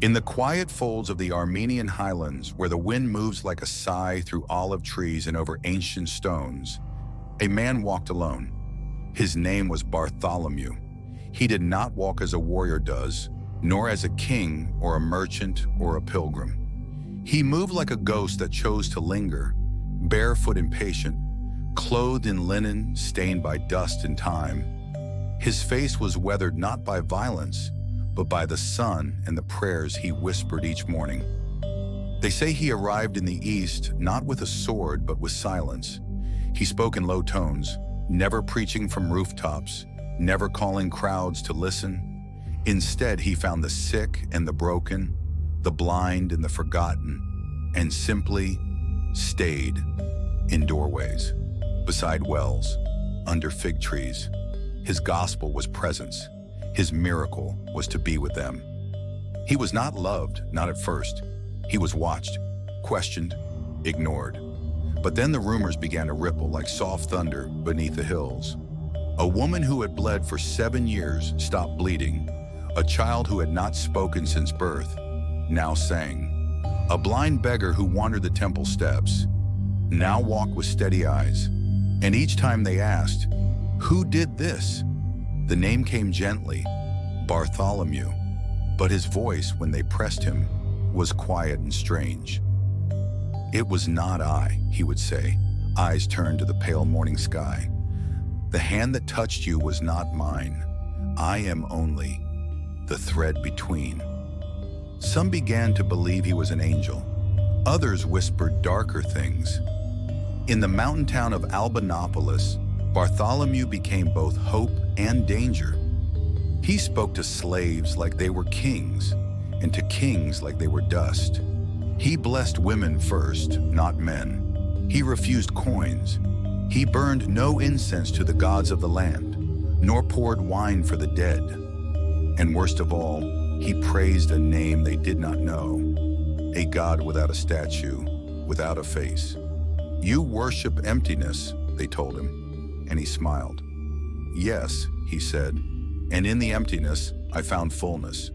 In the quiet folds of the Armenian highlands, where the wind moves like a sigh through olive trees and over ancient stones, a man walked alone. His name was Bartholomew. He did not walk as a warrior does, nor as a king or a merchant or a pilgrim. He moved like a ghost that chose to linger, barefoot and patient, clothed in linen stained by dust and time. His face was weathered not by violence, but by the sun and the prayers he whispered each morning. They say he arrived in the East not with a sword but with silence. He spoke in low tones, never preaching from rooftops, never calling crowds to listen. Instead, he found the sick and the broken, the blind and the forgotten, and simply stayed in doorways, beside wells, under fig trees. His gospel was presence. His miracle was to be with them. He was not loved, not at first. He was watched, questioned, ignored. But then the rumors began to ripple like soft thunder beneath the hills. A woman who had bled for 7 years stopped bleeding. A child who had not spoken since birth now sang. A blind beggar who wandered the temple steps now walked with steady eyes. And each time they asked, "Who did this?" the name came gently, Bartholomew. But his voice, when they pressed him, was quiet and strange. "It was not I," he would say, eyes turned to the pale morning sky. "The hand that touched you was not mine. I am only the thread between." Some began to believe he was an angel. Others whispered darker things. In the mountain town of Albanopolis, Bartholomew became both hope and danger. He spoke to slaves like they were kings, and to kings like they were dust. He blessed women first, not men. He refused coins. He burned no incense to the gods of the land, nor poured wine for the dead. And worst of all, he praised a name they did not know, a God without a statue, without a face. "You worship emptiness," they told him, and he smiled. "Yes," he said, "and in the emptiness I found fullness."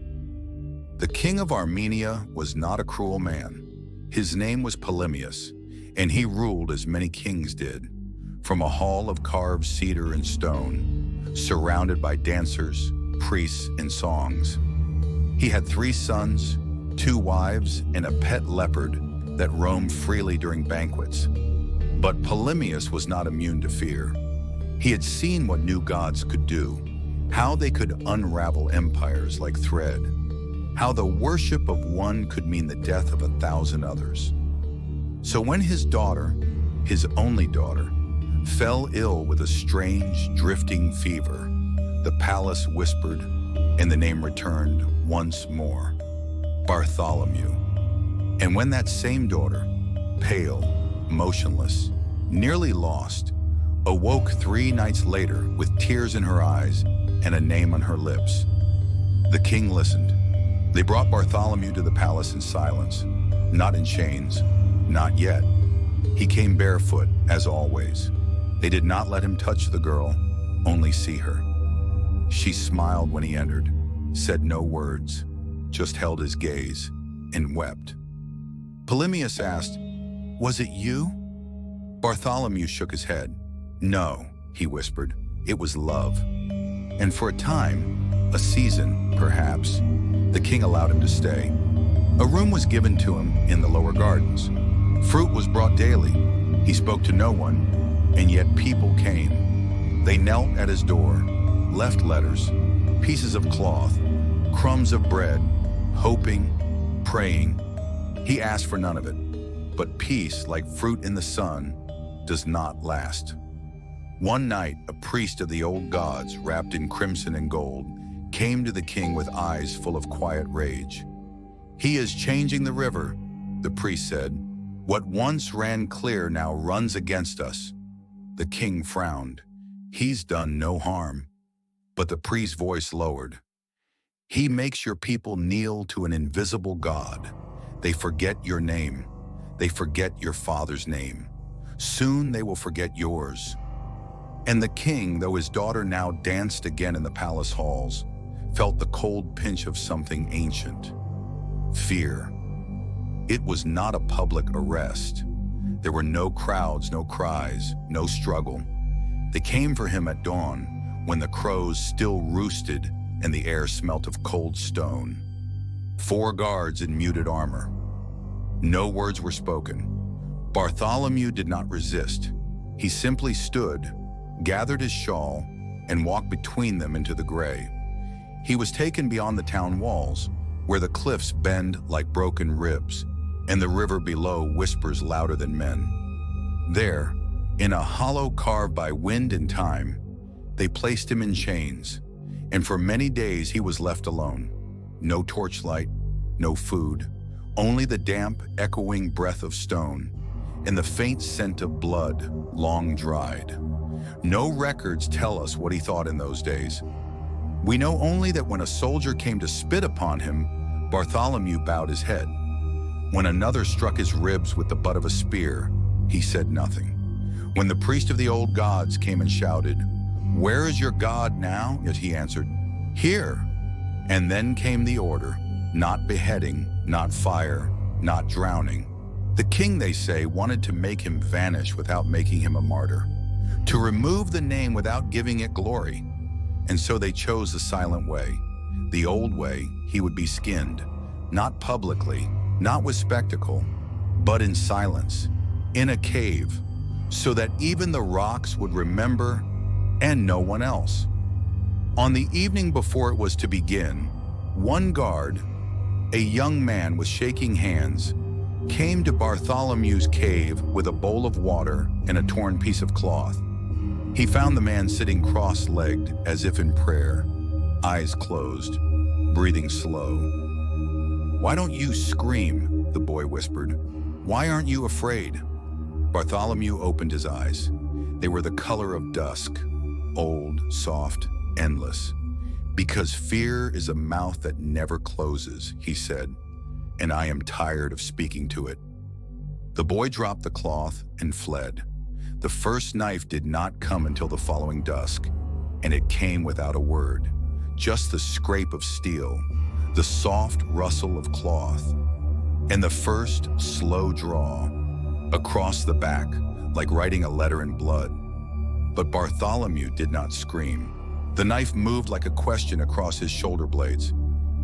The king of Armenia was not a cruel man. His name was Polemius, and he ruled as many kings did, from a hall of carved cedar and stone, surrounded by dancers, priests, and songs. He had 3 sons, 2 wives, and a pet leopard that roamed freely during banquets. But Polemius was not immune to fear. He had seen what new gods could do, how they could unravel empires like thread, how the worship of one could mean the death of 1,000 others. So when his daughter, his only daughter, fell ill with a strange, drifting fever, the palace whispered, and the name returned once more, Bartholomew. And when that same daughter, pale, motionless, nearly lost, awoke 3 nights later with tears in her eyes and a name on her lips, the king listened. They brought Bartholomew to the palace in silence, not in chains, not yet. He came barefoot, as always. They did not let him touch the girl, only see her. She smiled when he entered, said no words, just held his gaze and wept. Polemius asked, "Was it you?" Bartholomew shook his head. "No," he whispered, "it was love." And for a time, a season, perhaps, the king allowed him to stay. A room was given to him in the lower gardens. Fruit was brought daily. He spoke to no one, and yet people came. They knelt at his door, left letters, pieces of cloth, crumbs of bread, hoping, praying. He asked for none of it, but peace, like fruit in the sun, does not last. One night, a priest of the old gods, wrapped in crimson and gold, came to the king with eyes full of quiet rage. "He is changing the river," the priest said. "What once ran clear now runs against us." The king frowned. "He's done no harm." But the priest's voice lowered. "He makes your people kneel to an invisible God. They forget your name. They forget your father's name. Soon they will forget yours." And the king, though his daughter now danced again in the palace halls, felt the cold pinch of something ancient. fear. It was not a public arrest. There were no crowds, no cries, no struggle. They came for him at dawn, when the crows still roosted and the air smelt of cold stone. 4 guards in muted armor. No words were spoken. Bartholomew did not resist. He simply stood, gathered his shawl, and walked between them into the gray. He was taken beyond the town walls, where the cliffs bend like broken ribs, and the river below whispers louder than men. There, in a hollow carved by wind and time, they placed him in chains, and for many days he was left alone. No torchlight, no food, only the damp, echoing breath of stone, and the faint scent of blood, long dried. No records tell us what he thought in those days. We know only that when a soldier came to spit upon him, Bartholomew bowed his head. When another struck his ribs with the butt of a spear, he said nothing. When the priest of the old gods came and shouted, "Where is your God now?" Yet he answered, "Here." And then came the order, not beheading, not fire, not drowning. The king, they say, wanted to make him vanish without making him a martyr, to remove the name without giving it glory. And so they chose the silent way. The old way, he would be skinned, not publicly, not with spectacle, but in silence, in a cave, so that even the rocks would remember and no one else. On the evening before it was to begin, one guard, a young man with shaking hands, came to Bartholomew's cave with a bowl of water and a torn piece of cloth. He found the man sitting cross-legged as if in prayer, eyes closed, breathing slow. "Why don't you scream?" the boy whispered. "Why aren't you afraid?" Bartholomew opened his eyes. They were the color of dusk, old, soft, endless. "Because fear is a mouth that never closes," he said, "and I am tired of speaking to it." The boy dropped the cloth and fled. The first knife did not come until the following dusk, and it came without a word, just the scrape of steel, the soft rustle of cloth, and the first slow draw across the back, like writing a letter in blood. But Bartholomew did not scream. The knife moved like a question across his shoulder blades.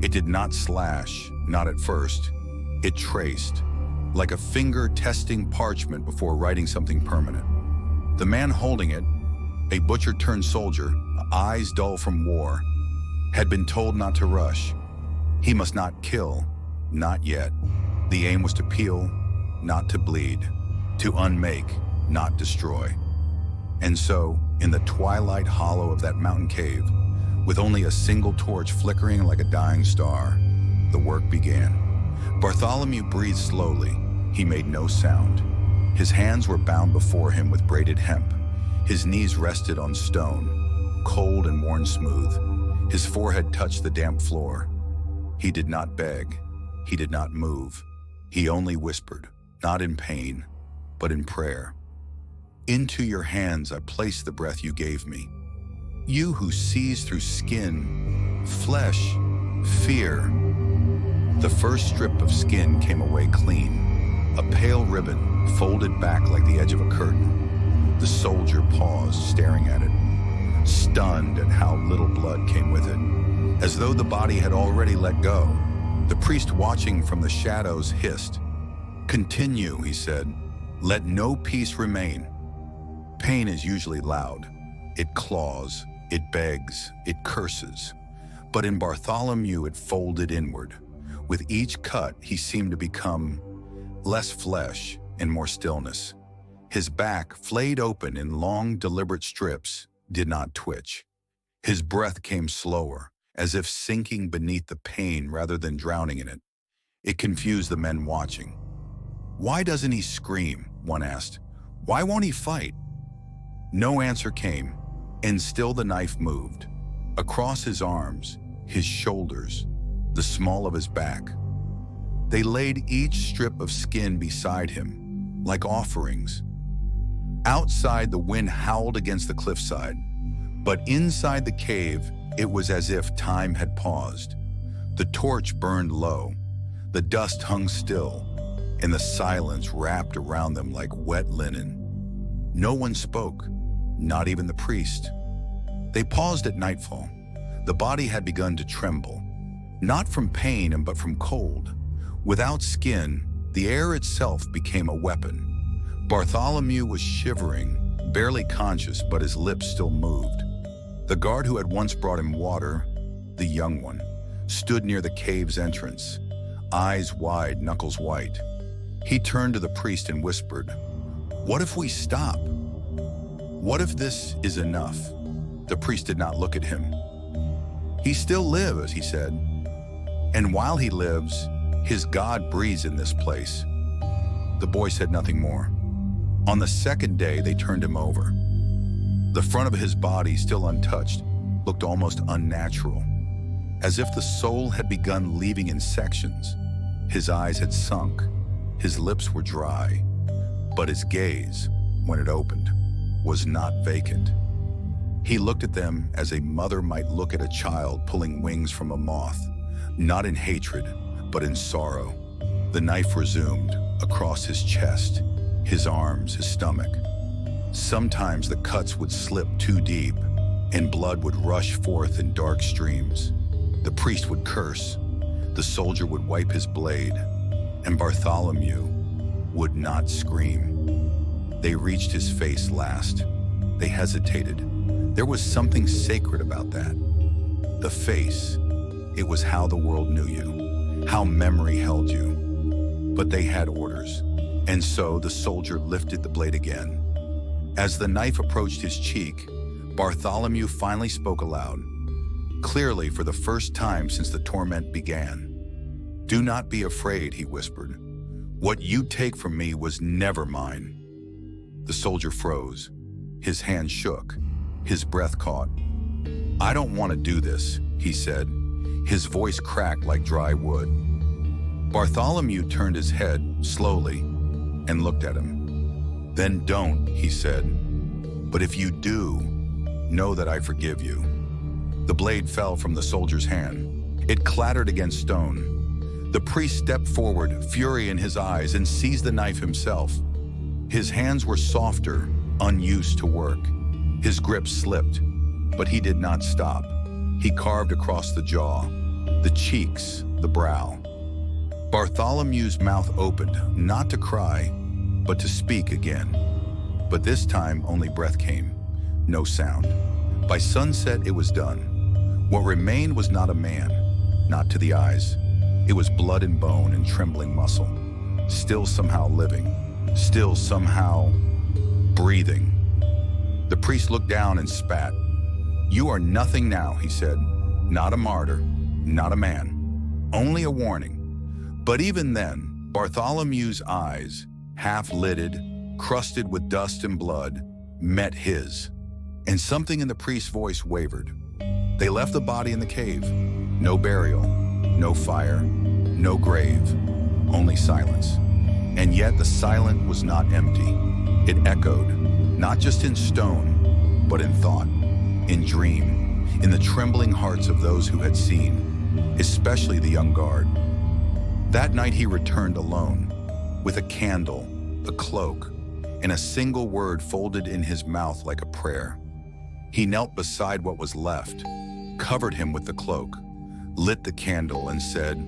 It did not slash, not at first. It traced, like a finger testing parchment before writing something permanent. The man holding it, a butcher-turned-soldier, eyes dull from war, had been told not to rush. He must not kill, not yet. The aim was to peel, not to bleed, to unmake, not destroy. And so, in the twilight hollow of that mountain cave, with only a single torch flickering like a dying star, the work began. Bartholomew breathed slowly. He made no sound. His hands were bound before him with braided hemp. His knees rested on stone, cold and worn smooth. His forehead touched the damp floor. He did not beg. He did not move. He only whispered, not in pain, but in prayer. "Into your hands I place the breath you gave me. You who sees through skin, flesh, fear." The first strip of skin came away clean, a pale ribbon folded back like the edge of a curtain. The soldier paused, staring at it, stunned at how little blood came with it, as though the body had already let go. The priest, watching from the shadows, hissed. "Continue," he said. "Let no peace remain." Pain is usually loud. It claws, it begs, it curses. But in Bartholomew it folded inward. With each cut, he seemed to become less flesh and more stillness. His back, flayed open in long, deliberate strips, did not twitch. His breath came slower, as if sinking beneath the pain rather than drowning in it. It confused the men watching. "Why doesn't he scream?" one asked. "Why won't he fight?" No answer came, and still the knife moved. Across his arms, his shoulders, the small of his back. They laid each strip of skin beside him, like offerings. Outside, the wind howled against the cliffside, but inside the cave, it was as if time had paused. The torch burned low. The dust hung still, and the silence wrapped around them like wet linen. No one spoke, not even the priest. They paused at nightfall. The body had begun to tremble, not from pain but from cold. Without skin, the air itself became a weapon. Bartholomew was shivering, barely conscious, but his lips still moved. The guard who had once brought him water, the young one, stood near the cave's entrance, eyes wide, knuckles white. He turned to the priest and whispered, "What if we stop? What if this is enough?" The priest did not look at him. "He still lives," he said. "And while he lives, his God breathes in this place." The boy said nothing more. On the second day, they turned him over. The front of his body, still untouched, looked almost unnatural, as if the soul had begun leaving in sections. His eyes had sunk, his lips were dry, but his gaze, when it opened, was not vacant. He looked at them as a mother might look at a child pulling wings from a moth, not in hatred, but in sorrow. The knife resumed across his chest, his arms, his stomach. Sometimes the cuts would slip too deep, and blood would rush forth in dark streams. The priest would curse, the soldier would wipe his blade, and Bartholomew would not scream. They reached his face last. They hesitated. There was something sacred about that. The face, it was how the world knew you, how memory held you. But they had orders, and so the soldier lifted the blade again. As the knife approached his cheek, Bartholomew finally spoke aloud, clearly for the first time since the torment began. "Do not be afraid," he whispered. "What you take from me was never mine." The soldier froze. His hand shook. His breath caught. "I don't want to do this," he said. His voice cracked like dry wood. Bartholomew turned his head slowly and looked at him. "Then don't," he said. "But if you do, know that I forgive you." The blade fell from the soldier's hand. It clattered against stone. The priest stepped forward, fury in his eyes, and seized the knife himself. His hands were softer, unused to work. His grip slipped, but he did not stop. He carved across the jaw, the cheeks, the brow. Bartholomew's mouth opened, not to cry, but to speak again. But this time only breath came, no sound. By sunset it was done. What remained was not a man, not to the eyes. It was blood and bone and trembling muscle, still somehow living, still somehow breathing. The priest looked down and spat. "You are nothing now," he said. "Not a martyr, not a man, only a warning." But even then, Bartholomew's eyes, half-lidded, crusted with dust and blood, met his. And something in the priest's voice wavered. They left the body in the cave. No burial, no fire, no grave, only silence. And yet the silence was not empty. It echoed, not just in stone, but in thought, in dream, in the trembling hearts of those who had seen, especially the young guard. That night he returned alone, with a candle, a cloak, and a single word folded in his mouth like a prayer. He knelt beside what was left, covered him with the cloak, lit the candle, and said,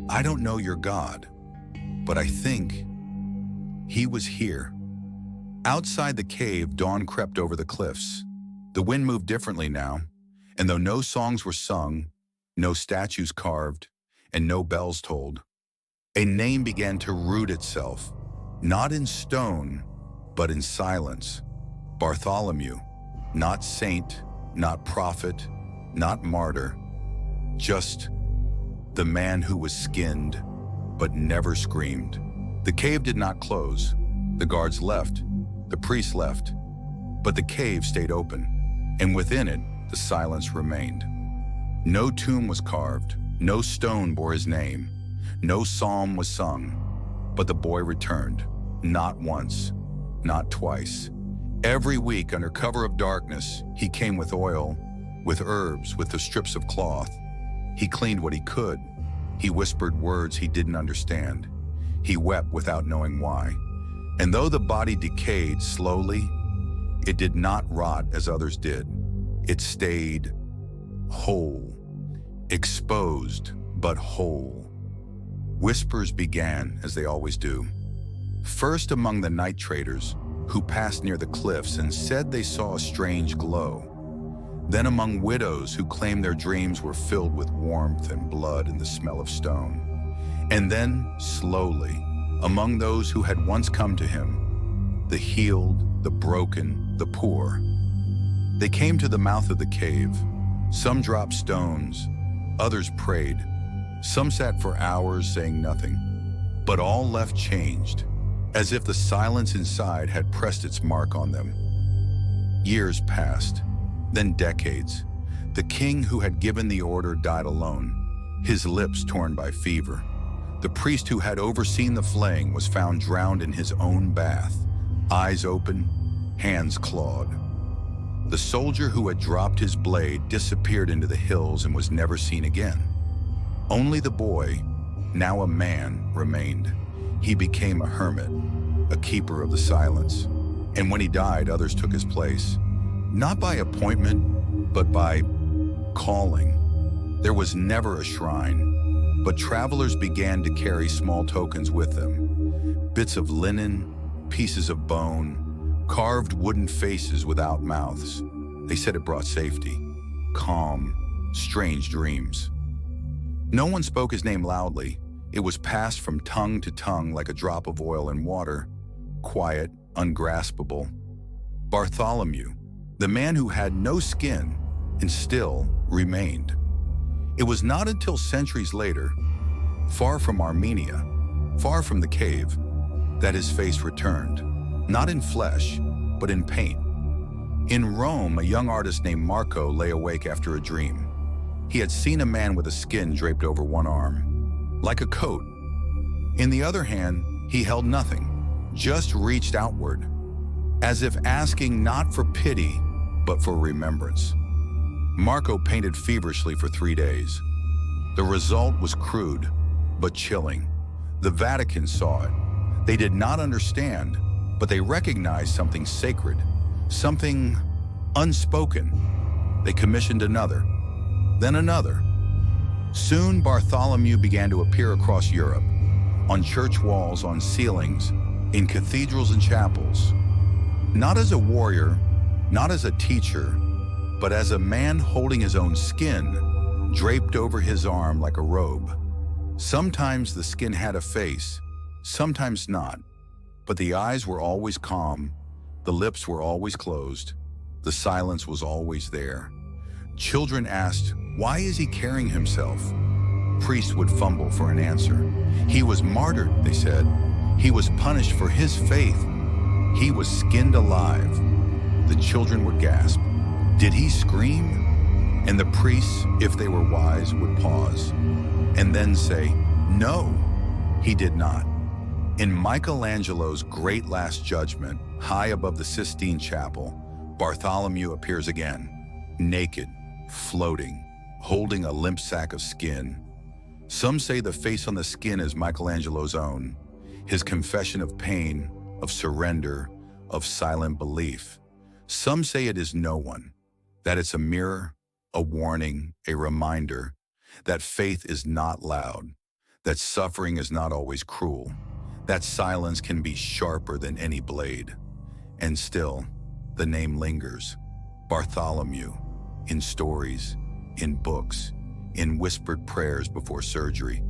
"I don't know your God, but I think he was here." Outside the cave, dawn crept over the cliffs. The wind moved differently now, and though no songs were sung, no statues carved, and no bells tolled, a name began to root itself, not in stone, but in silence. Bartholomew, not saint, not prophet, not martyr, just the man who was skinned, but never screamed. The cave did not close. The guards left. The priest left. But the cave stayed open, and within it, the silence remained. No tomb was carved. No stone bore his name. No psalm was sung. But the boy returned, not once, not twice. Every week, under cover of darkness, he came with oil, with herbs, with the strips of cloth. He cleaned what he could, He whispered words he didn't understand. He wept without knowing why. And though the body decayed slowly, it did not rot as others did. It stayed whole, exposed but whole. Whispers began, as they always do. First among the night traders, who passed near the cliffs and said they saw a strange glow. Then among widows who claimed their dreams were filled with warmth and blood and the smell of stone. And then, slowly, among those who had once come to him, the healed, the broken, the poor. They came to the mouth of the cave. Some dropped stones, others prayed. Some sat for hours saying nothing, but all left changed, as if the silence inside had pressed its mark on them. Years passed, then decades. The king who had given the order died alone, his lips torn by fever. The priest who had overseen the flaying was found drowned in his own bath, eyes open, hands clawed. The soldier who had dropped his blade disappeared into the hills and was never seen again. Only the boy, now a man, remained. He became a hermit, a keeper of the silence. And when he died, others took his place. Not by appointment, but by calling. There was never a shrine, but travelers began to carry small tokens with them. Bits of linen, pieces of bone, carved wooden faces without mouths. They said it brought safety, calm, strange dreams. No one spoke his name loudly. It was passed from tongue to tongue like a drop of oil in water, quiet, ungraspable. Bartholomew, the man who had no skin and still remained. It was not until centuries later, far from Armenia, far from the cave, that his face returned, not in flesh, but in paint. In Rome, a young artist named Marco lay awake after a dream. He had seen a man with a skin draped over one arm, like a coat. In the other hand, he held nothing, just reached outward, as if asking not for pity, but for remembrance. Marco painted feverishly for 3 days. The result was crude, but chilling. The Vatican saw it. They did not understand, but they recognized something sacred, something unspoken. They commissioned another, then another. Soon Bartholomew began to appear across Europe, on church walls, on ceilings, in cathedrals and chapels. Not as a warrior, not as a teacher, but as a man holding his own skin, draped over his arm like a robe. Sometimes the skin had a face, sometimes not, but the eyes were always calm, the lips were always closed, the silence was always there. Children asked, "Why is he carrying himself?" Priests would fumble for an answer. He was martyred, they said. He was punished for his faith. He was skinned alive. The children would gasp, "Did he scream?" And the priests, if they were wise, would pause and then say, "No, he did not." In Michelangelo's Great Last Judgment, high above the Sistine Chapel, Bartholomew appears again, naked, floating, holding a limp sack of skin. Some say the face on the skin is Michelangelo's own, his confession of pain, of surrender, of silent belief. Some say it is no one, that it's a mirror, a warning, a reminder that faith is not loud, that suffering is not always cruel, that silence can be sharper than any blade. And still, the name lingers. Bartholomew, in stories, in books, in whispered prayers before surgery,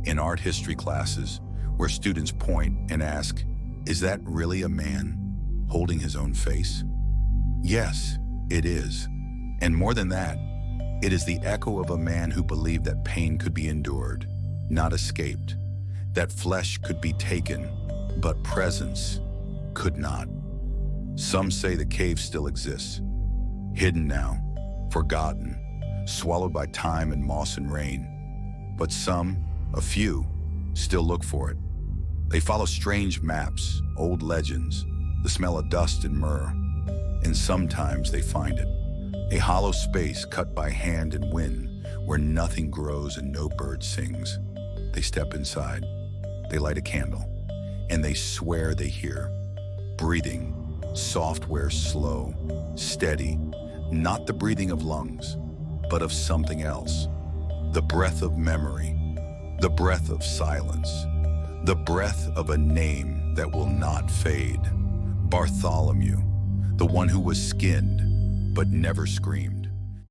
in art history classes where students point and ask, "Is that really a man holding his own face?" Yes, it is. And more than that, it is the echo of a man who believed that pain could be endured, not escaped, that flesh could be taken, but presence could not. Some say the cave still exists, hidden now, forgotten, swallowed by time and moss and rain. But some, a few, still look for it. They follow strange maps, old legends, the smell of dust and myrrh, and sometimes they find it, a hollow space cut by hand and wind where nothing grows and no bird sings. They step inside. They light a candle. And they swear they hear. Breathing. Software slow. Steady. Not the breathing of lungs, but of something else. The breath of memory. The breath of silence. The breath of a name that will not fade. Bartholomew, the one who was skinned, but never screamed.